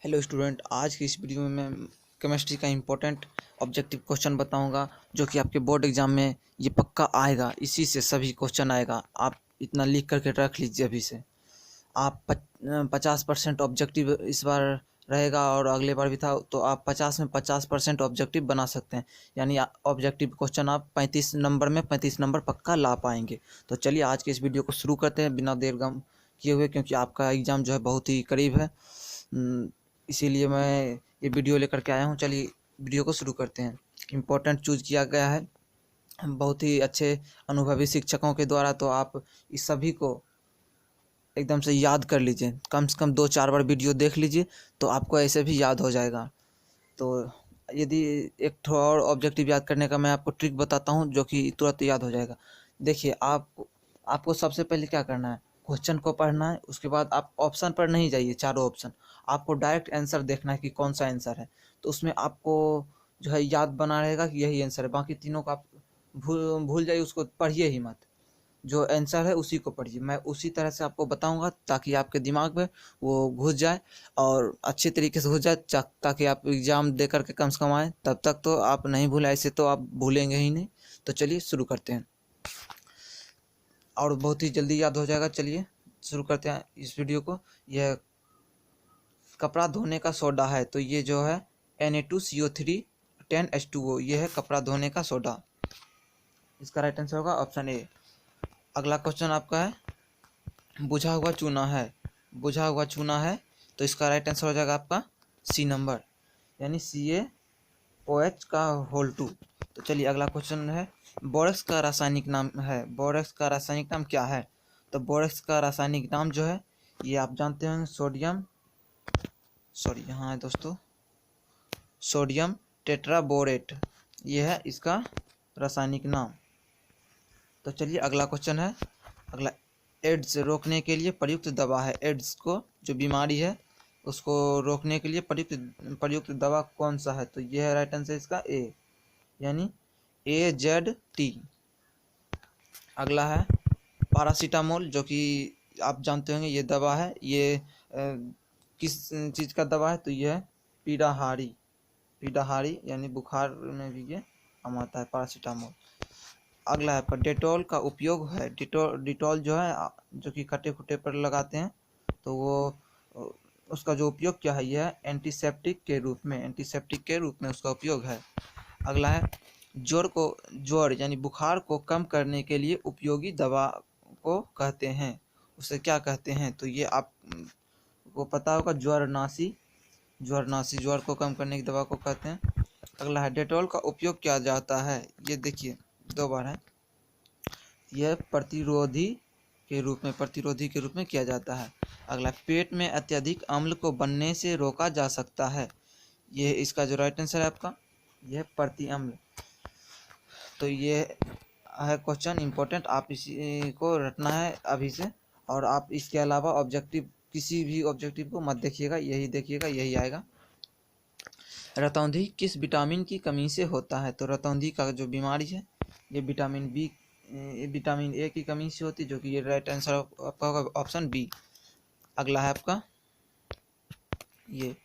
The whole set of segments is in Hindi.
हेलो स्टूडेंट, आज की इस वीडियो में मैं केमिस्ट्री का इम्पोर्टेंट ऑब्जेक्टिव क्वेश्चन बताऊंगा जो कि आपके बोर्ड एग्जाम में ये पक्का आएगा। इसी से सभी क्वेश्चन आएगा। आप इतना लिख करके रख लीजिए अभी से। आप 50% ऑब्जेक्टिव इस बार रहेगा और अगले बार भी था, तो आप 50 में 50% ऑब्जेक्टिव बना सकते हैं। यानी ऑब्जेक्टिव क्वेश्चन आप 35 नंबर में 35 नंबर पक्का ला पाएंगे। तो चलिए आज के इस वीडियो को शुरू करते हैं बिना देर गम किए हुए, क्योंकि आपका एग्ज़ाम जो है बहुत ही करीब है। इसीलिए मैं ये वीडियो लेकर के आया हूँ। चलिए वीडियो को शुरू करते हैं। इम्पोर्टेंट चूज़ किया गया है बहुत ही अच्छे अनुभवी शिक्षकों के द्वारा, तो आप इस सभी को एकदम से याद कर लीजिए। कम से कम 2-4 बार वीडियो देख लीजिए तो आपको ऐसे भी याद हो जाएगा। तो यदि एक ठो और ऑब्जेक्टिव याद करने का मैं आपको ट्रिक बताता हूँ जो कि तुरंत याद हो जाएगा। देखिए, आपको सबसे पहले क्या करना है, क्वेश्चन को पढ़ना है। उसके बाद आप ऑप्शन पर नहीं जाइए, चारों ऑप्शन, आपको डायरेक्ट आंसर देखना है कि कौन सा आंसर है। तो उसमें आपको जो है याद बना रहेगा कि यही आंसर है। बाकी तीनों का आप भूल भूल जाइए, उसको पढ़िए ही मत। जो आंसर है उसी को पढ़िए। मैं उसी तरह से आपको बताऊंगा ताकि आपके दिमाग में वो घुस जाए और अच्छे तरीके से घुस जाए, ताकि आप एग्ज़ाम दे करके कम से कम आए। तब तक तो आप नहीं भूलें, ऐसे तो आप भूलेंगे ही नहीं। तो चलिए शुरू करते हैं और बहुत ही जल्दी याद हो जाएगा। चलिए शुरू करते हैं इस वीडियो को। यह कपड़ा धोने का सोडा है, तो ये जो है Na2CO3 10H2O, ये है कपड़ा धोने का सोडा। इसका राइट आंसर होगा ऑप्शन ए। अगला क्वेश्चन आपका है, बुझा हुआ चूना है। बुझा हुआ चूना है, तो इसका राइट आंसर हो जाएगा आपका सी नंबर, यानी CaOH का होल 2। तो चलिए अगला क्वेश्चन है, बोरेक्स का रासायनिक नाम है। बोरेक्स का रासायनिक नाम क्या है? तो बोरेक्स का रासायनिक नाम जो है, ये आप जानते होंगे, यहाँ है दोस्तों, सोडियम टेट्राबोरेट, ये है इसका रासायनिक नाम। तो चलिए अगला क्वेश्चन है, अगला, एड्स रोकने के लिए प्रयुक्त दवा है। एड्स को जो बीमारी है उसको रोकने के लिए प्रयुक्त दवा कौन सा है? तो ये है राइट आंसर इसका ए, यानी AZT। अगला है पैरासीटामोल, जो कि आप जानते होंगे ये दवा है। ये किस चीज़ का दवा है? तो ये है पीड़ाहारी। पीड़ाहारी यानी बुखार में भी ये काम आता है, पैरासीटामोल। अगला है, पर डेटॉल का उपयोग है। डिटॉल जो है, जो कि कटे खुटे पर लगाते हैं, तो वो उसका जो उपयोग क्या है, यह एंटीसेप्टिक के रूप में उसका उपयोग है। अगला है, ज्वर यानी बुखार को कम करने के लिए उपयोगी दवा को कहते हैं, उसे क्या कहते हैं? तो ये आपको पता होगा, ज्वर को कम करने की दवा को कहते हैं। अगला है, डेटॉल का उपयोग किया जाता है। ये देखिए 2 बार है। यह प्रतिरोधी के रूप में किया जाता है। अगला, पेट में अत्यधिक अम्ल को बनने से रोका जा सकता है। ये इसका जो राइट आंसर है आपका, यह प्रति अम्ल। तो ये है क्वेश्चन इम्पोर्टेंट, आप इसी को रटना है अभी से। और आप इसके अलावा ऑब्जेक्टिव, किसी भी ऑब्जेक्टिव को मत देखिएगा, यही देखिएगा, यही आएगा। रतौंधी किस विटामिन की कमी से होता है? तो रतौंधी का जो बीमारी है, ये विटामिन ए की कमी से होती है, जो कि ये राइट आंसर आपका होगा ऑप्शन बी। अगला है आपका, ये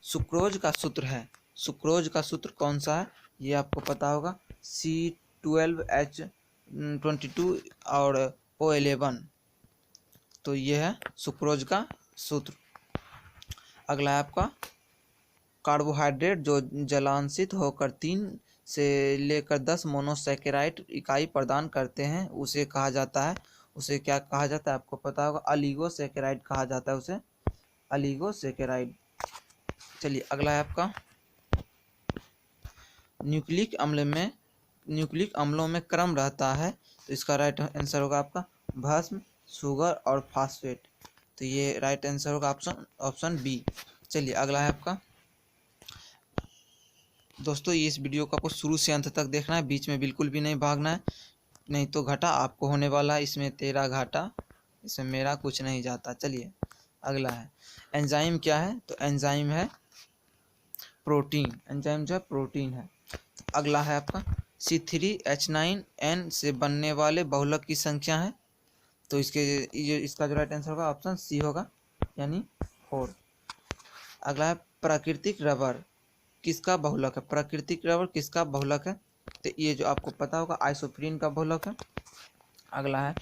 सुक्रोज का सूत्र है। सुक्रोज का सूत्र कौन सा है? ये आपको पता होगा, C12H22 और O11। तो ये है सुक्रोज का सूत्र। अगला है आपका, कार्बोहाइड्रेट जो जलांशित होकर 3 से लेकर 10 मोनोसैकेराइड इकाई प्रदान करते हैं, उसे कहा जाता है, उसे क्या कहा जाता है? आपको पता होगा, अलिगोसैकेराइड कहा जाता है उसे, अलिगोसैकेराइड। चलिए अगला है आपका, न्यूक्लिक अम्लों में क्रम रहता है, तो इसका राइट आंसर होगा आपका भस्म, शुगर और फास्फेट। तो ये राइट आंसर होगा ऑप्शन बी। चलिए अगला है आपका, दोस्तों ये इस वीडियो को आपको शुरू से अंत तक देखना है, बीच में बिल्कुल भी नहीं भागना है, नहीं तो घाटा आपको होने वाला है। इसमें तेरा घाटा, इसमें मेरा कुछ नहीं जाता। चलिए अगला है, एंजाइम क्या है? तो एंजाइम है प्रोटीन। एंजाइम जो है प्रोटीन है। अगला है आपका, C3H9N से बनने वाले बहुलक की संख्या है, तो इसका जो राइट आंसर होगा ऑप्शन सी होगा, यानी 4। अगला है प्राकृतिक रबर किसका बहुलक है, प्राकृतिक रबर किसका बहुलक है, तो ये जो आपको पता होगा आइसोप्रीन का बहुलक है। अगला है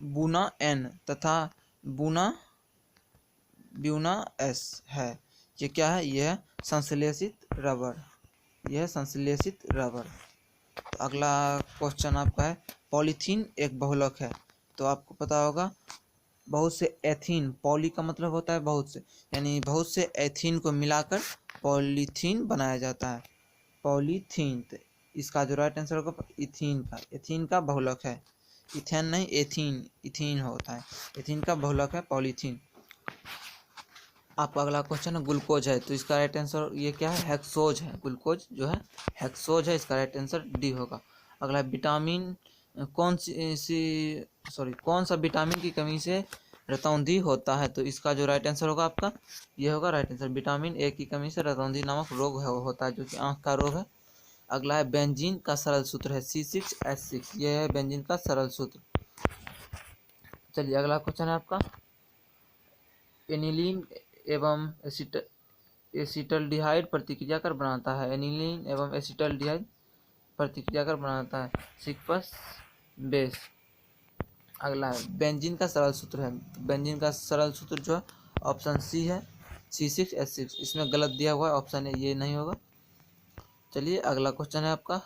बुना एन तथा बुना ब्यूना एस है, ये क्या है, ये है संश्लेषित रबर, यह है संश्लेषित रबर। तो अगला क्वेश्चन आपका है पॉलीथीन एक बहुलक है, तो आपको पता होगा बहुत से एथीन, पॉली का मतलब होता है बहुत से, यानी बहुत से एथीन को मिलाकर पॉलीथीन बनाया जाता है, पॉलीथीन। तो इसका जो राइट आंसर होगा इथीन का, एथीन का बहुलक है, इथेन नहीं एथीन, इथीन होता है, एथीन का बहुलक है पॉलीथीन। आपका अगला क्वेश्चन है ग्लूकोज है, तो इसका राइट आंसर ये क्या है, हेक्सोज है, ग्लूकोज जो है हेक्सोज है, इसका राइट आंसर डी होगा। अगला विटामिन कौन सा विटामिन की कमी से रतौंधी होता है, तो इसका जो राइट आंसर होगा आपका ये होगा राइट आंसर, विटामिन ए की कमी से रतौंधी नामक रोग होता है, जो कि आँख का रोग है। अगला है बेंजीन का सरल सूत्र है C6H6, यह है बेंजीन का सरल सूत्र। चलिए अगला क्वेश्चन है आपका एनिलीन एवं एसिटल्डिहाइड प्रतिक्रिया कर बनाता है, एनिलीन एवं एसिटल्डिहाइड प्रतिक्रिया कर बनाता है सिक्पस बेस। अगला है बेंजीन का सरल सूत्र है, बेंजीन का सरल सूत्र जो है ऑप्शन सी है C6H6, इसमें गलत दिया हुआ है ऑप्शन ए, ये नहीं होगा। चलिए अगला क्वेश्चन है आपका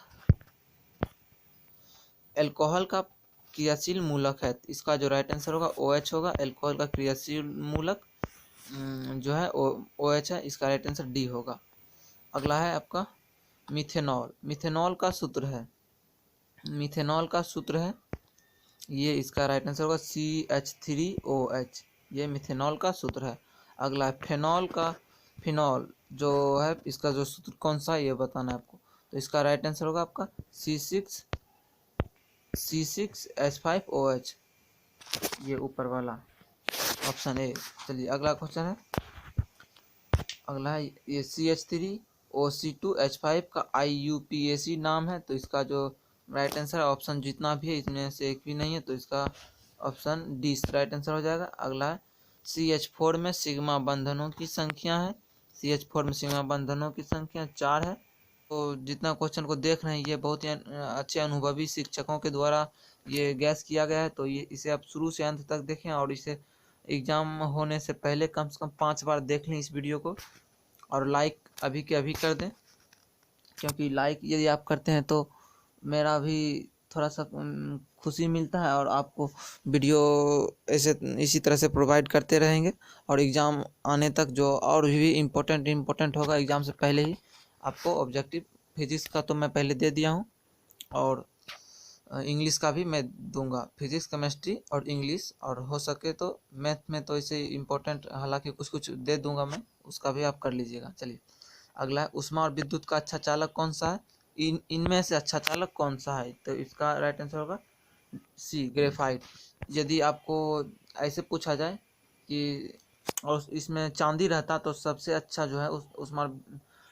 एल्कोहल का क्रियाशील मूलक है, इसका जो राइट आंसर होगा OH होगा, एल्कोहल का क्रियाशील मूलक जो है OH है, इसका राइट आंसर डी होगा। अगला है आपका मिथेनॉल, मिथेनॉल का सूत्र है, मिथेनॉल का सूत्र है ये, इसका राइट आंसर होगा CH3OH, ये मिथेनॉल का सूत्र है। अगला है फेनॉल का, फिनॉल जो है इसका जो सूत्र कौन सा है ये बताना है आपको, तो इसका राइट आंसर होगा आपका C6H5OH, ये ऊपर वाला ऑप्शन ए। चलिए अगला क्वेश्चन है, अगला है ये CH3OC2H5 का IUPAC नाम है, तो इसका जो राइट आंसर है ऑप्शन जितना भी है इसमें से एक भी नहीं है, तो इसका ऑप्शन डी राइट आंसर हो जाएगा। अगला है CH4 में सिग्मा बंधनों की संख्या है, CH4 में सिग्मा बंधनों की संख्या 4 है। तो जितना क्वेश्चन को देख रहे हैं ये बहुत ही अच्छे अनुभवी शिक्षकों के द्वारा ये गैस किया गया है, तो ये इसे आप शुरू से अंत तक देखें और इसे एग्ज़ाम होने से पहले कम से कम 5 बार देख लें इस वीडियो को, और लाइक अभी के अभी कर दें, क्योंकि लाइक यदि आप करते हैं तो मेरा भी थोड़ा सा खुशी मिलता है, और आपको वीडियो ऐसे इसी तरह से प्रोवाइड करते रहेंगे, और एग्ज़ाम आने तक जो और भी इम्पोर्टेंट होगा एग्ज़ाम से पहले ही आपको ऑब्जेक्टिव फिजिक्स का तो मैं पहले दे दिया हूँ, और इंग्लिश का भी मैं दूंगा, फिजिक्स केमिस्ट्री और इंग्लिश, और हो सके तो मैथ में तो इसे इम्पोर्टेंट हालांकि कुछ कुछ दे दूंगा मैं, उसका भी आप कर लीजिएगा। चलिए अगला है ऊष्मा और विद्युत का अच्छा चालक कौन सा है, इनमें से अच्छा चालक कौन सा है, तो इसका राइट आंसर होगा सी ग्रेफाइट। यदि आपको ऐसे पूछा जाए कि और इसमें चांदी रहता तो सबसे अच्छा जो है ऊष्मा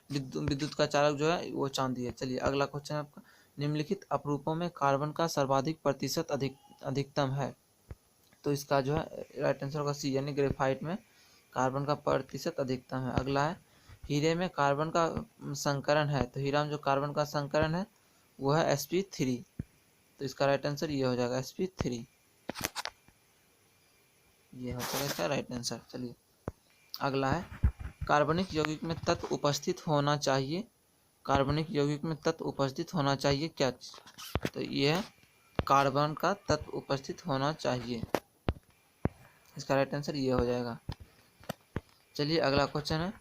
विद्युत का चालक जो है वो चांदी है। चलिए अगला क्वेश्चन है आपका निम्नलिखित अपरूपों में कार्बन का सर्वाधिक प्रतिशत अधिकतम है, तो इसका जो है राइट आंसर होगा सी, यानी ग्रेफाइट में कार्बन का प्रतिशत अधिकतम है। अगला है हीरे में कार्बन का संकरण है, तो हीरा में जो कार्बन का संकरण है वो है sp3, तो इसका राइट आंसर ये हो जाएगा sp3, ये हो जाएगा इसका राइट आंसर। चलिए अगला है कार्बनिक यौगिक में तत्व उपस्थित होना चाहिए, कार्बनिक यौगिक में तत्व उपस्थित होना चाहिए क्या, तो ये है कार्बन का तत्व उपस्थित होना चाहिए, इसका राइट आंसर ये हो जाएगा। चलिए अगला क्वेश्चन है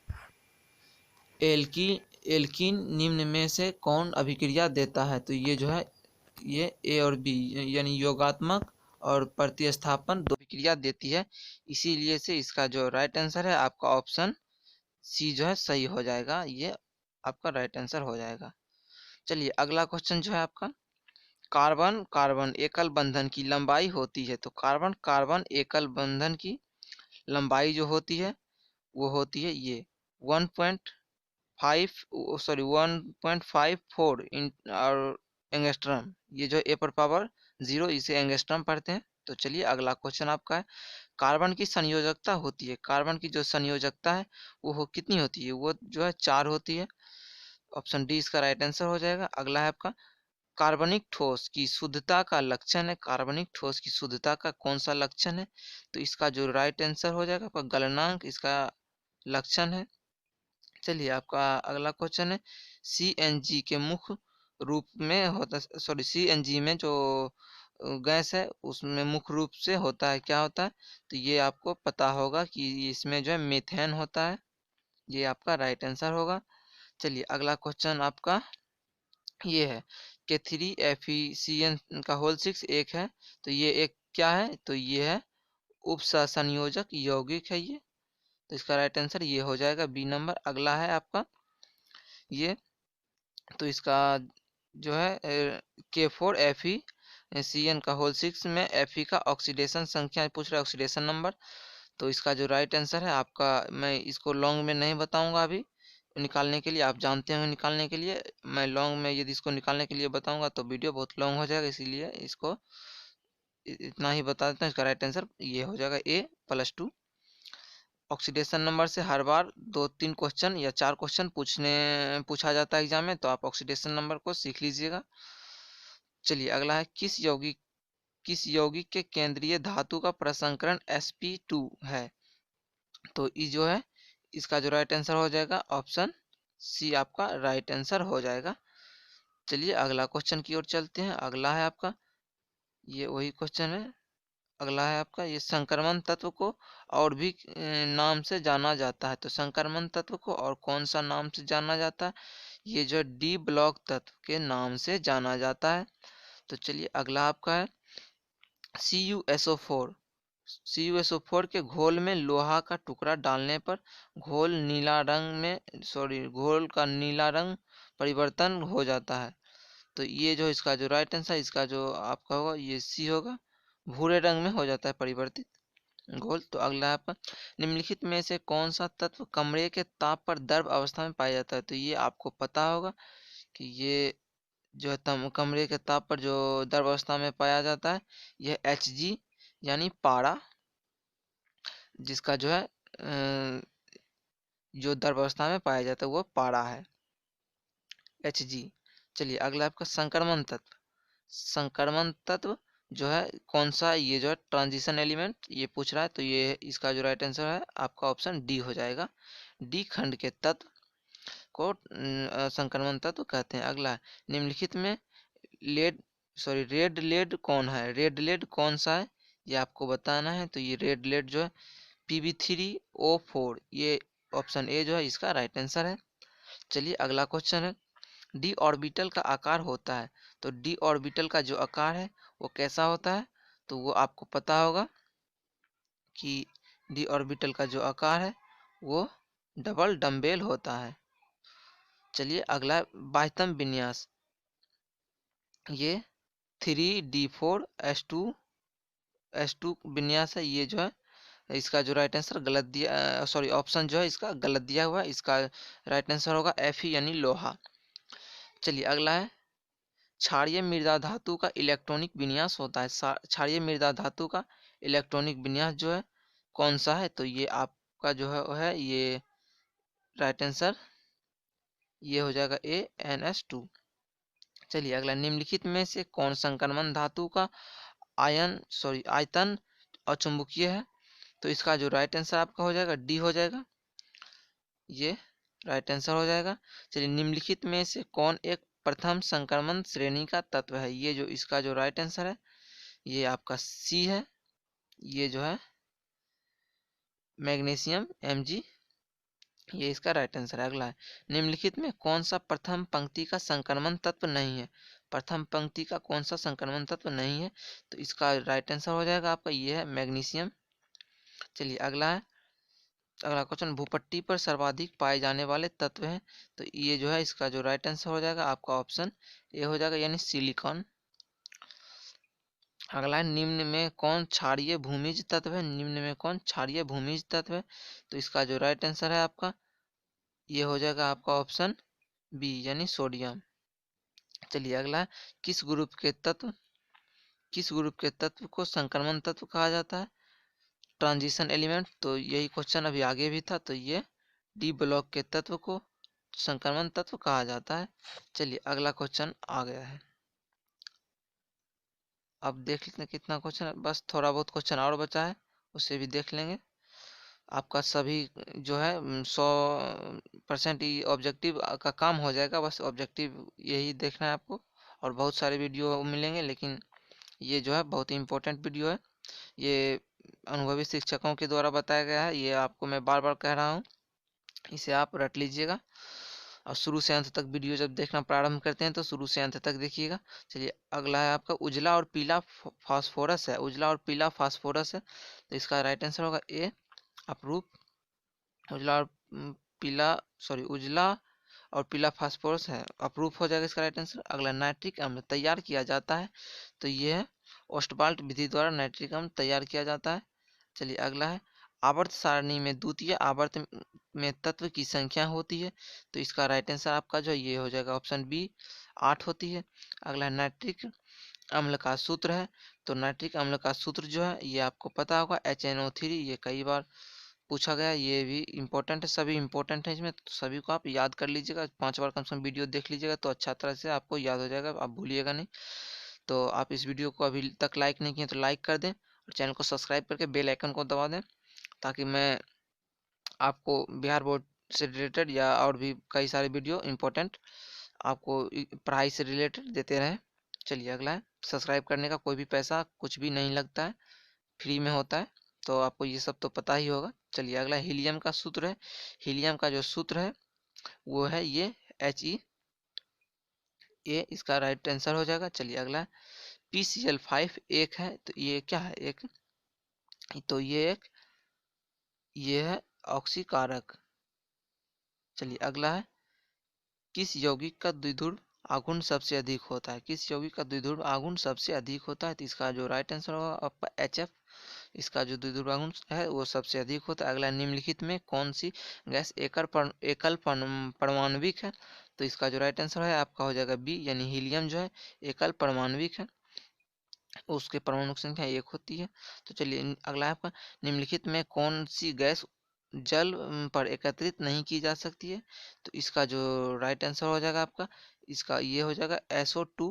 एल्कीन निम्न में से कौन अभिक्रिया देता है, तो ये जो है ये ए और बी यानी योगात्मक और प्रतिस्थापन दो अभिक्रिया देती है, इसीलिए से इसका जो राइट आंसर है आपका ऑप्शन सी जो है सही हो जाएगा, ये आपका राइट आंसर हो जाएगा। चलिए अगला क्वेश्चन जो है आपका कार्बन कार्बन एकल बंधन की लंबाई होती है, तो कार्बन कार्बन एकल बंधन की लंबाई जो होती है वो होती है ये 1.54 और एंगस्ट्रम, ये जो ए पर पावर 0 इसे एंगस्ट्रम पढ़ते हैं, तो चलिए अगला क्वेश्चन आपका है, कार्बन की संयोजकता होती है, कार्बन की जो संयोजकता है वो कितनी होती है, वो जो है 4 होती है। ऑप्शन डी इसका राइट आंसर हो जाएगा। अगला है आपका, कार्बनिक ठोस की शुद्धता का लक्षण है, कार्बनिक ठोस की शुद्धता का कौन सा लक्षण है, तो इसका जो राइट आंसर हो जाएगा आपका गलनांक इसका लक्षण है। चलिए आपका अगला क्वेश्चन है, सीएनजी के मुख्य रूप में होता, सॉरी सीएनजी में जो गैस है उसमें मुख्य रूप से होता है, क्या होता है, तो ये आपको पता होगा कि इसमें जो है मीथेन होता है, ये आपका राइट आंसर होगा। चलिए अगला क्वेश्चन आपका ये है कि 3 FeCN का होल 6 एक है, तो ये एक क्या है, तो ये है उपसंयोजक यौगिक है ये, तो इसका राइट आंसर ये हो जाएगा बी नंबर। अगला है आपका ये, तो इसका जो है K4FeCN का होल 6 में Fe का ऑक्सीडेशन संख्या पूछ रहा है, ऑक्सीडेशन नंबर, तो इसका जो राइट आंसर है आपका, मैं इसको लॉन्ग में नहीं बताऊंगा अभी निकालने के लिए, आप जानते होंगे निकालने के लिए, मैं लॉन्ग में यदि इसको निकालने के लिए बताऊंगा तो वीडियो बहुत लॉन्ग हो जाएगा, इसीलिए इसको इतना ही बता देता हूँ। इसका राइट आंसर ये हो जाएगा A+2। ऑक्सीडेशन नंबर से हर बार 2-3 क्वेश्चन या 4 क्वेश्चन पूछा जाता है एग्जाम में, तो आप ऑक्सीडेशन नंबर को सीख लीजिएगा। चलिए अगला है, किस यौगिक के केंद्रीय धातु का प्रसंकरण sp2 है, तो ये जो है इसका जो राइट आंसर हो जाएगा ऑप्शन सी आपका राइट आंसर हो जाएगा। चलिए अगला क्वेश्चन की ओर चलते हैं। अगला है आपका, ये वही क्वेश्चन है, अगला है आपका, ये संक्रमण तत्व को और भी नाम से जाना जाता है, तो संक्रमण तत्व को और कौन सा नाम से जाना जाता है, ये जो डी ब्लॉक तत्व के नाम से जाना जाता है। तो चलिए अगला आपका है, CuSO4, CuSO4 के घोल में लोहा का टुकड़ा डालने पर घोल का नीला रंग परिवर्तन हो जाता है, तो ये जो इसका जो राइट आंसर इसका जो आपका होगा ये सी होगा, भूरे रंग में हो जाता है परिवर्तित घोल। तो अगला है आपका, निम्नलिखित में से कौन सा तत्व कमरे के ताप पर द्रव अवस्था में पाया जाता है, तो ये आपको पता होगा कि ये जो है कमरे के ताप पर जो द्रव अवस्था में पाया जाता है, यह Hg यानी पारा, जिसका जो है जो द्रव अवस्था में पाया जाता है वो पारा है, Hg। चलिए अगला आपका, संक्रमण तत्व, संक्रमण तत्व जो है कौन सा, ये जो है ट्रांजिशन एलिमेंट ये पूछ रहा है, तो ये इसका जो राइट आंसर है आपका ऑप्शन डी हो जाएगा। डी खंड के तत्व को संक्रमण तत्व कहते हैं। अगला है, निम्नलिखित में लेड रेड लेड कौन है, रेड लेड कौन सा है, ये आपको बताना है, तो ये रेड लेड जो है Pb3O4, ये ऑप्शन ए जो है इसका राइट आंसर है। चलिए अगला क्वेश्चन है, डी ऑर्बिटल का आकार होता है, तो डी ऑर्बिटल का जो आकार है वो कैसा होता है, तो वो आपको पता होगा कि डी ऑर्बिटल का जो आकार है वो डबल डम्बेल होता है। चलिए अगला, बाह्यतम विन्यास, ये 3D4S2 विन्यास है, ये जो है इसका जो राइट आंसर गलत दिया, सॉरी ऑप्शन जो है इसका गलत दिया हुआ है, इसका राइट आंसर होगा Fe यानी लोहा। चलिए अगला है, क्षारीय मृदा धातु का इलेक्ट्रॉनिक विन्यास होता है, क्षारीय मृदा धातु का इलेक्ट्रॉनिक विन्यास जो है कौन सा है, तो ये आपका जो है वो है ये राइट आंसर ये हो जाएगा AnS2। चलिए अगला, निम्नलिखित में से कौन संक्रमण धातु का आयतन अचुंबकीय है, तो इसका जो राइट आंसर आपका हो जाएगा डी हो जाएगा, ये राइट आंसर हो जाएगा। चलिए, निम्नलिखित में से कौन एक प्रथम संक्रमण श्रेणी का तत्व है, ये जो इसका जो राइट आंसर है ये आपका सी है, ये जो है मैग्नीशियम Mg, ये इसका राइट आंसर है। अगला है, निम्नलिखित में कौन सा प्रथम पंक्ति का संक्रमण तत्व नहीं है, प्रथम पंक्ति का कौन सा संक्रमण तत्व नहीं है, तो इसका राइट आंसर हो जाएगा आपका ये है मैग्नीशियम। चलिए अगला है, अगला क्वेश्चन, भूपट्टी पर सर्वाधिक पाए जाने वाले तत्व हैं, तो ये जो है इसका जो राइट आंसर हो जाएगा आपका ऑप्शन ए हो जाएगा यानी सिलिकॉन। अगला है, निम्न में कौन क्षारीय भूमिज तत्व है, निम्न में कौन क्षारीय भूमिज तत्व है, तो इसका जो राइट आंसर है आपका ये हो जाएगा आपका ऑप्शन बी यानी सोडियम। चलिए अगला है, किस ग्रुप के तत्व किस ग्रुप के तत्व को संक्रमण तत्व कहा जाता है? Transition element. तो यही क्वेश्चन अभी आगे भी था, तो ये डी ब्लॉक के तत्व को संक्रमण तत्व कहा जाता है। चलिए अगला क्वेश्चन आ गया है। अब देख लेते हैं कितना क्वेश्चन है, बस थोड़ा बहुत क्वेश्चन और बचा है, उसे भी देख लेंगे। आपका सभी जो है 100% ही ऑब्जेक्टिव का काम हो जाएगा। बस ऑब्जेक्टिव यही देखना है आपको, और बहुत सारे वीडियो मिलेंगे, लेकिन ये जो है बहुत ही इम्पोर्टेंट वीडियो है। ये अनुभवी शिक्षकों के द्वारा बताया गया है, ये आपको मैं बार बार कह रहा हूँ, इसे आप रट लीजिएगा। और शुरू से अंत तक वीडियो जब देखना प्रारंभ करते हैं तो शुरू से अंत तक देखिएगा। चलिए अगला है आपका उजला और पीला फास्फोरस है। उजला और पीला फास्फोरस है, तो इसका राइट आंसर होगा ए, अपरूप। उजला और पीला, सॉरी, उजला और पीला फास्फोरस है, अप्रूव हो जाएगा इसका राइट आंसर। अगला नाइट्रिक अम्ल तैयार किया जाता है, तो ये है ओस्टवाल्ट विधि द्वारा नाइट्रिक अम्ल तैयार किया जाता है। चलिए अगला है आवर्त सारणी में द्वितीय आवर्त में तत्व की संख्या होती है, तो इसका राइट आंसर आपका जो ये हो जाएगा ऑप्शन बी, 8 होती है। अगला नाइट्रिक अम्ल का सूत्र है, तो नाइट्रिक अम्ल का सूत्र जो है ये आपको पता होगा HNO3, ये कई बार पूछा गया, ये भी इम्पोर्टेंट है, सभी इम्पोर्टेंट है इसमें, तो सभी को आप याद कर लीजिएगा। 5 बार कम से कम वीडियो देख लीजिएगा तो अच्छा तरह से आपको याद हो जाएगा, आप भूलिएगा नहीं। तो आप इस वीडियो को अभी तक लाइक नहीं किए तो लाइक कर दें, और चैनल को सब्सक्राइब करके बेल आइकन को दबा दें, ताकि मैं आपको बिहार बोर्ड से रिलेटेड या और भी कई सारे वीडियो इम्पोर्टेंट आपको पढ़ाई से रिलेटेड देते रहें। चलिए अगला है, सब्सक्राइब करने का कोई भी पैसा कुछ भी नहीं लगता है, फ्री में होता है, तो आपको ये सब तो पता ही होगा। चलिए अगला हीलियम का सूत्र है। हीलियम का जो सूत्र है वो है ये HE, ये इसका राइट आंसर हो जाएगा। चलिए अगला PCl5 एक है, तो ये क्या है, एक, तो ये है ऑक्सीकारक। चलिए अगला है किस यौगिक का द्विध्रुव आघूर्ण सबसे अधिक होता है? किस यौगिक का द्विध्रुव आघूर्ण सबसे अधिक होता है? तो इसका जो राइट आंसर होगा आपका HF, इसका जो द्विध्रुव आघूर्ण है वो सबसे अधिक होता है। अगला निम्नलिखित में कौन सी गैस एकल परमाणविक है? तो इसका जो राइट आंसर है आपका हो जाएगा बी, यानी हीलियम जो है एकल परमाणविक है, उसके परमाणु संख्या 1 होती है। तो चलिए अगला है आपका निम्नलिखित में कौन सी गैस जल पर एकत्रित नहीं की जा सकती है? तो इसका जो राइट आंसर हो जाएगा आपका, इसका ये हो जाएगा SO2,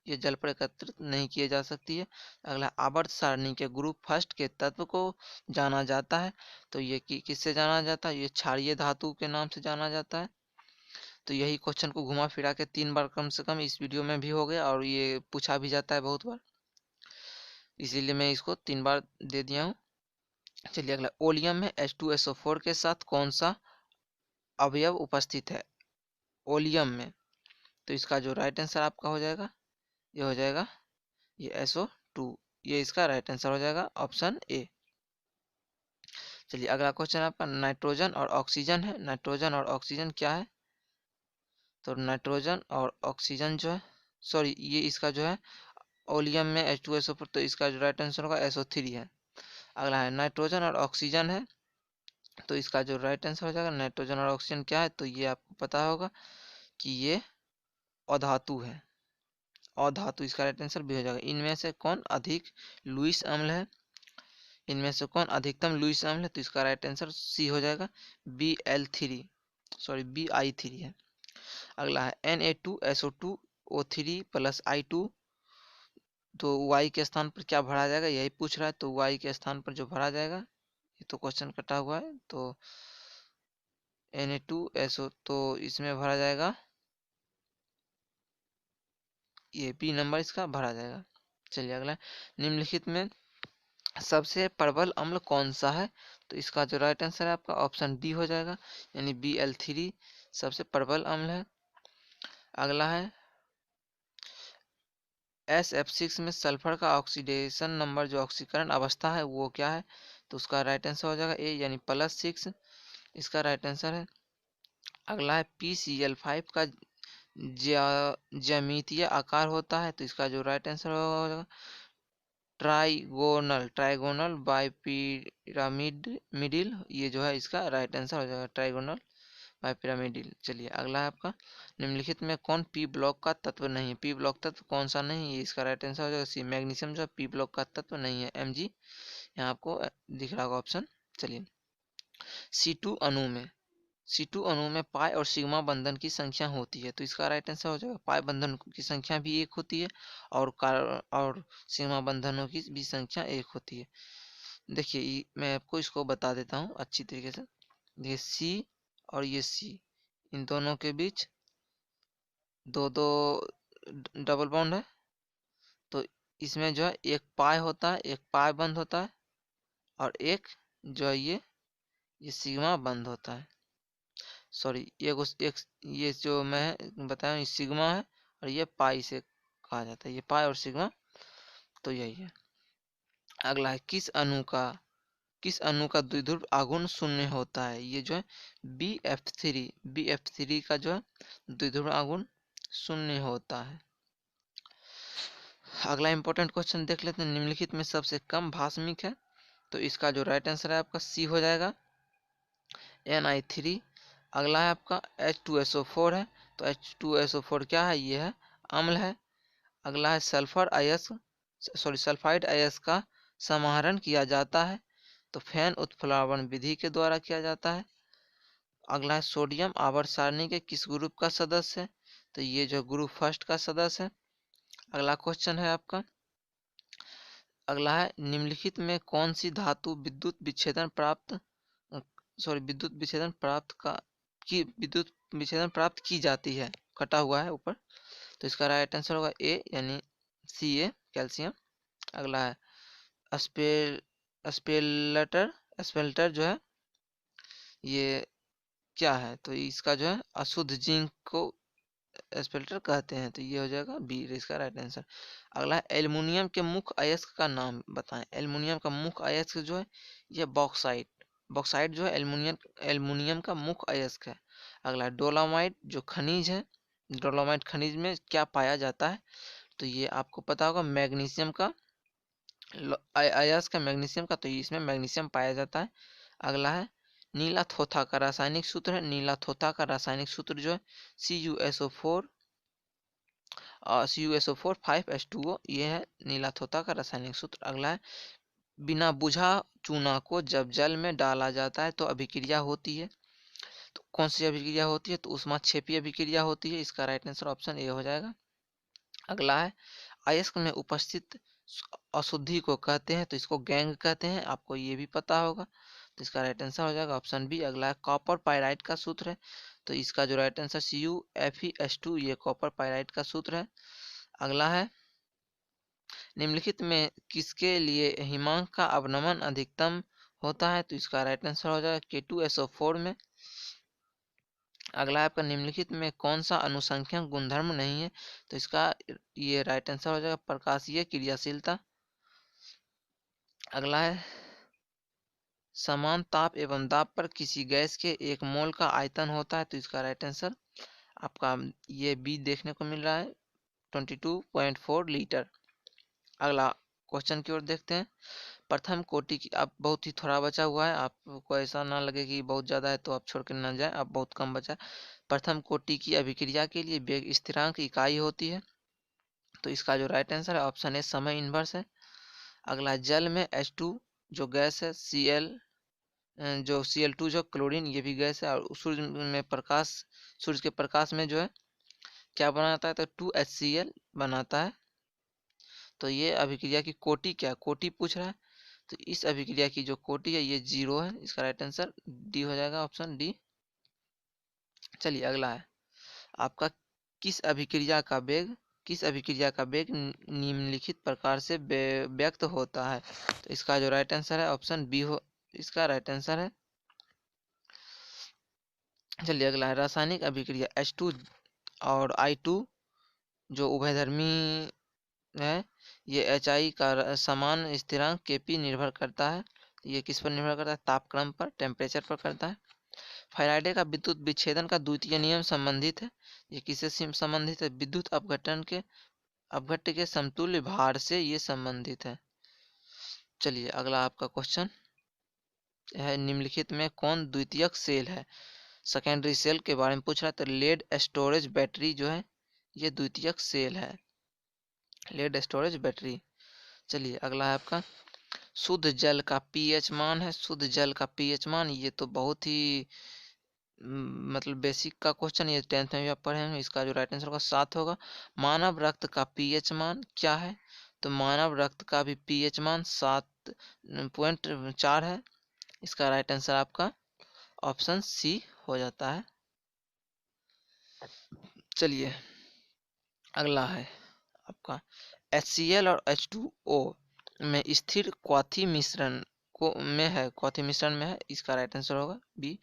ये जल पर एकत्रित नहीं किए जा सकती है। अगला आवर्त सारणी के ग्रुप फर्स्ट के तत्व को जाना जाता है, तो ये किससे जाना जाता है? ये क्षारीय धातु के नाम से जाना जाता है। तो यही क्वेश्चन को घुमा फिरा के 3 बार कम से कम इस वीडियो में भी हो गया, और ये पूछा भी जाता है बहुत बार, इसीलिए मैं इसको 3 बार दे दिया हूँ। चलिए अगला ओलियम में H2SO4 के साथ कौन सा अवयव उपस्थित है? ओलियम में, तो इसका जो राइट आंसर आपका हो जाएगा ये हो जाएगा ये SO2, ये इसका राइट आंसर हो जाएगा ऑप्शन ए। चलिए अगला क्वेश्चन आपका नाइट्रोजन और ऑक्सीजन है। नाइट्रोजन और ऑक्सीजन क्या है? तो नाइट्रोजन और ऑक्सीजन जो है, सॉरी, ये इसका जो है ओलियम में H2SO4, तो इसका जो राइट आंसर होगा SO3 है। अगला है नाइट्रोजन और ऑक्सीजन है, तो इसका जो राइट आंसर हो जाएगा नाइट्रोजन और ऑक्सीजन क्या है, तो ये आपको पता होगा कि ये अधातु है। अधातु इसका राइट आंसर भी हो जाएगा। इनमें से कौन अधिक लुईस अम्ल है? इनमें से कौन अधिकतम लुईस अम्ल है? तो इसका राइट आंसर सी हो जाएगा, Bl3, सॉरी Bi3 है। अगला है Na2SO2O3 प्लस I2, तो Y के स्थान पर क्या भरा जाएगा, यही पूछ रहा है। तो Y के स्थान पर जो भरा जाएगा, ये तो क्वेश्चन कटा हुआ है, तो Na2SO, तो इसमें भरा जाएगा ये बी नंबर इसका भरा जाएगा। चलिए अगला निम्नलिखित में सबसे प्रबल अम्ल कौन सा है? तो इसका जो राइट आंसर है आपका ऑप्शन डी हो जाएगा, यानी Bl3 सबसे प्रबल अम्ल है। अगला है SF6 में सल्फर का ऑक्सीडेशन नंबर, जो ऑक्सीकरण अवस्था है वो क्या है? तो उसका राइट आंसर हो जाएगा ए, यानी +6, इसका राइट आंसर है। अगला है PCl5 का ज्यामितीय आकार होता है, तो इसका जो राइट आंसर होगा ट्राइगोनल, ट्राइगोनल बाइपिरामिड मिडिल, ये जो है इसका राइट आंसर हो जाएगा ट्राइगोनल पाइपिरामिडिल। चलिए अगला है आपका, निम्नलिखित में कौन पी ब्लॉक का तत्व नहीं है? पी ब्लॉक तत्व कौन सा नहीं है? इसका राइट आंसर हो जाएगा सी, मैग्नीशियम जो पी ब्लॉक का तत्व नहीं है। Mg यहाँ आपको दिख रहा होगा ऑप्शन। चलिए C2 अणु में, C2 अणु में पाई और सिग्मा बंधन की संख्या होती है, तो इसका राइट आंसर हो जाएगा पाई बंधन की संख्या भी एक होती है और और सिग्मा बंधनों की भी संख्या एक होती है। देखिए मैं आपको इसको बता देता हूँ अच्छी तरीके से। ये सी और ये सी, इन दोनों के बीच दो दो डबल बॉन्ड है, तो इसमें जो है एक पाई होता है, एक पाई बंद होता है, और एक जो है ये सिग्मा बंद होता है। सॉरी एक ये जो मैं बताया ये सिग्मा है और ये पाई से कहा जाता है, ये पाई और सिग्मा, तो यही है। अगला है किस अणु का द्विध्रुव आघूर्ण शून्य होता है? ये जो है BF3 का जो है द्विध्रुव आघूर्ण शून्य होता है। अगला इंपॉर्टेंट क्वेश्चन देख लेते हैं, निम्नलिखित में सबसे कम भास्मिक है, तो इसका जो राइट आंसर है आपका सी हो जाएगा, Ni3। अगला है आपका H2SO4 है, तो H2SO4 क्या है? ये है अम्ल है। अगला है सल्फाइड अयस्क का समाहरण किया जाता है, तो फैन उत्प्लावन विधि के द्वारा किया जाता है। अगला है सोडियम आवर्त सारणी के किस ग्रुप का सदस्य है? तो ये जो ग्रुप फर्स्ट का सदस्य है। अगला क्वेश्चन है आपका, अगला है निम्नलिखित में कौन सी धातु विद्युत विच्छेदन प्राप्त की जाती है? कटा हुआ है ऊपर, तो इसका राइट आंसर होगा ए यानी Ca, कैल्शियम। अगला है स्पेल स्पेल्टर जो है ये क्या है? तो इसका जो है अशुद्ध जिंक को स्पेल्टर कहते हैं, तो ये हो जाएगा बी इसका राइट आंसर। अगला है एल्युमिनियम के मुख्य अयस्क का नाम बताएं। एल्युमिनियम का मुख्य अयस्क जो है ये बॉक्साइट जो है एल्युमिनियम का मुख्य अयस्क है। अगला है डोलोमाइट जो खनिज है, डोलोमाइट खनिज में क्या पाया जाता है? तो ये आपको पता होगा मैग्नीशियम का अयस्क है मैग्नीशियम का, तो इसमें मैग्नीशियम पाया जाता है। अगला है नीला थोथा का रासायनिक सूत्र है, नीला थोथा का रासायनिक सूत्र जो है CuSO4 5H2O, ये है नीला थोथा का रासायनिक सूत्र। अगला है बिना बुझा चूना को जब जल में डाला जाता है तो अभिक्रिया होती है, तो कौन सी अभिक्रिया होती है? तो ऊष्माक्षेपी अभिक्रिया होती है, इसका राइट आंसर ऑप्शन ए हो जाएगा। अगला है अयस्क में उपस्थित अशुद्धि को कहते हैं, तो इसको गैंग कहते हैं, आपको ये भी पता होगा, तो इसका राइट आंसर हो जाएगा ऑप्शन बी। अगला है कॉपर पाइराइट का सूत्र है, तो इसका जो राइट आंसर CuFeS2, ये कॉपर पाइराइट का सूत्र है। अगला है निम्नलिखित में किसके लिए हिमांक का अवनमन अधिकतम होता है? तो इसका राइट आंसर हो जाएगा K2SO4 में। अगला है आपका निम्नलिखित में कौन सा अनुसंख्यक गुणधर्म नहीं है? तो इसका ये राइट आंसर हो जाएगा प्रकाशीय क्रियाशीलता। अगला है समान ताप एवं दाब पर किसी गैस के 1 मोल का आयतन होता है, तो इसका राइट आंसर आपका ये बी देखने को मिल रहा है 22.4 लीटर। अगला क्वेश्चन की ओर देखते हैं, प्रथम कोटि की, अब बहुत ही थोड़ा बचा हुआ है, आपको ऐसा ना लगे कि बहुत ज़्यादा है तो आप छोड़ कर ना जाए, अब बहुत कम बचा है। प्रथम कोटि की अभिक्रिया के लिए वेग स्थिरांक इकाई होती है, तो इसका जो राइट आंसर है ऑप्शन ए समय इन्वर्स है। अगला जल में H2 जो गैस है, जो Cl2 जो क्लोरीन, ये भी गैस है, और सूर्य के प्रकाश में जो है क्या बनाता है? तो 2HCl बनाता है। तो ये अभिक्रिया की कोटि क्या, कोटि पूछ रहा है, तो इस अभिक्रिया की जो कोटि है ये 0 है, इसका राइट आंसर डी हो जाएगा, ऑप्शन डी। चलिए अगला है आपका किस अभिक्रिया का वेग निम्नलिखित प्रकार से व्यक्त होता है? तो इसका जो राइट आंसर है ऑप्शन बी हो, इसका राइट आंसर है। चलिए अगला है रासायनिक अभिक्रिया H2 और I2 जो उभयधर्मी है, ये HI का समान स्थिरांक Kp निर्भर करता है, ये किस पर निर्भर करता है? तापक्रम पर, टेम्परेचर पर करता है। फैराडे का विद्युत विच्छेदन का द्वितीय नियम संबंधित है, ये किससे संबंधित है? विद्युत अपघट्य के समतुल्य भार से ये संबंधित है। चलिए अगला आपका क्वेश्चन है, निम्नलिखित में कौन द्वितीयक सेल है? सेकेंडरी सेल के बारे में पूछ रहा है, तो लेड स्टोरेज बैटरी जो है ये द्वितीयक सेल है, लेड स्टोरेज बैटरी। चलिए अगला है आपका शुद्ध जल का पीएच मान है। शुद्ध जल का पीएच मान, ये तो बहुत ही मतलब बेसिक का क्वेश्चन, ये 10th में भी आप पढ़े होंगे। इसका जो राइट आंसर होगा 7 होगा। मानव रक्त का पीएच मान क्या है, तो मानव रक्त का भी पीएच मान 7.4 है। इसका राइट आंसर आपका ऑप्शन सी हो जाता है। चलिए अगला है आपका HCl और H2O में स्थिर क्वाथी मिश्रण को में है, क्वाथी मिश्रण में है। इसका राइट आंसर होगा बी,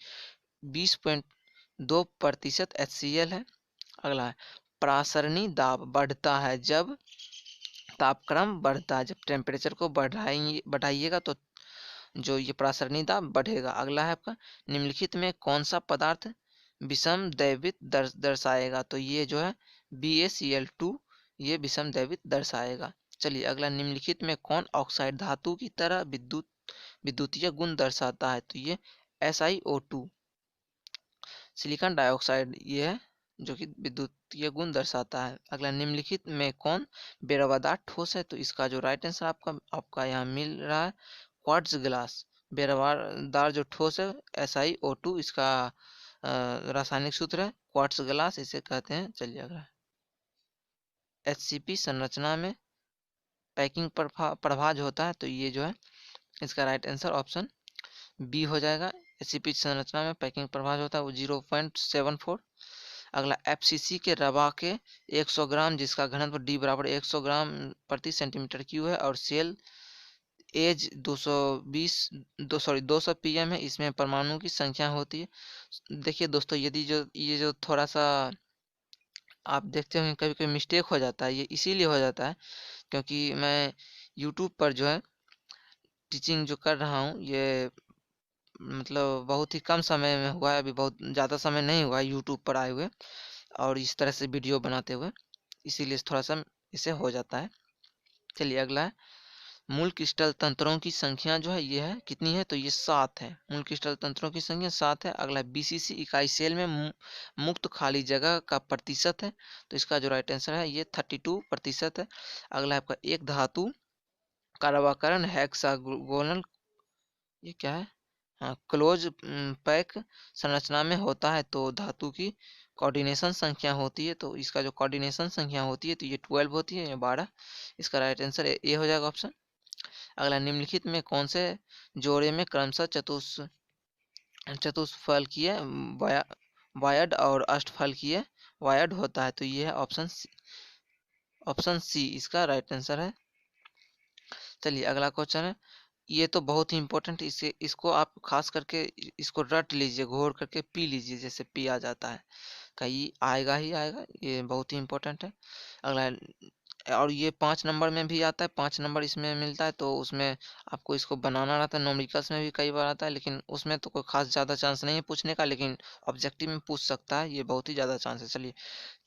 20.2% HCl है। अगला है प्रासरणी दाब बढ़ता है जब तापक्रम बढ़ता है, जब टेम्परेचर को बढ़ाइएगा तो जो ये प्रासरणी दाब बढ़ेगा। अगला है आपका निम्नलिखित में कौन सा पदार्थ विषम दैवित दर्शाएगा, तो ये जो है BaCl2 ये विषम दैवित दर्शाएगा। चलिए अगला निम्नलिखित में कौन ऑक्साइड धातु की तरह विद्युतीय गुण दर्शाता है, तो ये SiO2 सिलिकॉन डाइऑक्साइड ये है जो कि विद्युतीय गुण दर्शाता है। अगला निम्नलिखित में कौन बेरवादार ठोस है, तो इसका जो राइट आंसर आपका यहाँ मिल रहा है क्वार्ट्ज ग्लास। बेरवादार जो ठोस है SiO2, इसका रासायनिक सूत्र है क्वार्ट्ज ग्लास, इसे कहते हैं। चलिए अगला HCP संरचना में पैकिंग प्रभाज होता है, तो ये जो है इसका राइट आंसर ऑप्शन बी हो जाएगा। HCP संरचना में पैकिंग प्रभाज होता है वो 0.74। अगला FCC के रवा के 100 ग्राम जिसका घनत्व D बराबर 100 ग्राम प्रति सेंटीमीटर क्यूब है और सेल एज 200 PM है, इसमें परमाणु की संख्या होती है। देखिए दोस्तों, यदि जो ये जो थोड़ा सा आप देखते होंगे कभी कभी मिस्टेक हो जाता है, ये इसीलिए हो जाता है क्योंकि मैं यूट्यूब पर जो है टीचिंग जो कर रहा हूँ, ये मतलब बहुत ही कम समय में हुआ है, अभी बहुत ज़्यादा समय नहीं हुआ है यूट्यूब पर आए हुए और इस तरह से वीडियो बनाते हुए, इसीलिए थोड़ा सा इसे हो जाता है। चलिए अगला है मूल क्रिस्टल तंत्रों की संख्या जो है ये है कितनी है, तो ये 7 है। मूल क्रिस्टल तंत्रों की संख्या 7 है। अगला BCC इकाई सेल में मुक्त खाली जगह का प्रतिशत है, तो इसका जो राइट आंसर है ये 32% है। अगला आपका एक धातु का रवाकरण हेक्सागोनल, ये क्या है, हाँ क्लोज पैक संरचना में होता है, तो धातु की कोऑर्डिनेशन संख्या होती है, तो इसका जो कोऑर्डिनेशन संख्या होती है तो ये 12 होती है या 12। इसका राइट आंसर ए हो जाएगा ऑप्शन। अगला निम्नलिखित में कौन से जोड़े में क्रमशः चतुष्फलकीय वायड और अष्टफलकीय वायड होता है, तो ये है ऑप्शन सी इसका राइट आंसर है। चलिए अगला क्वेश्चन है, ये तो बहुत ही इंपॉर्टेंट, इसको आप खास करके इसको रट लीजिए, घोर करके पी लीजिए जैसे पिया जाता है, कहीं आएगा ही आएगा, ये बहुत ही इंपॉर्टेंट है। अगला और ये 5 नंबर में भी आता है, 5 नंबर इसमें मिलता है, तो उसमें आपको इसको बनाना रहता है। नोमेरिकल्स में भी कई बार आता है, लेकिन उसमें तो कोई खास ज़्यादा चांस नहीं है पूछने का, लेकिन ऑब्जेक्टिव में पूछ सकता है, ये बहुत ही ज़्यादा चांस है। चलिए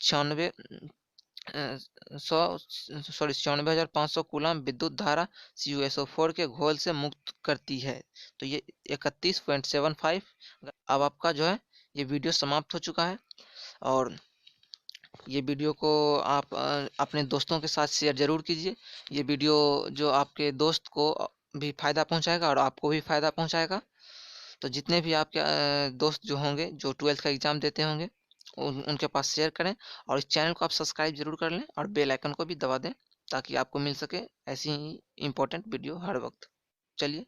96,500 कूलम विद्युत धारा CuSO4 के घोल से मुक्त करती है, तो ये 31.75। अब आपका जो है ये वीडियो समाप्त हो चुका है और ये वीडियो को आप अपने दोस्तों के साथ शेयर ज़रूर कीजिए। ये वीडियो जो आपके दोस्त को भी फ़ायदा पहुंचाएगा और आपको भी फ़ायदा पहुंचाएगा। तो जितने भी आपके दोस्त जो होंगे जो 12th का एग्ज़ाम देते होंगे उनके पास शेयर करें और इस चैनल को आप सब्सक्राइब ज़रूर कर लें और बेल आइकन को भी दबा दें ताकि आपको मिल सके ऐसी ही इम्पोर्टेंट वीडियो हर वक्त। चलिए।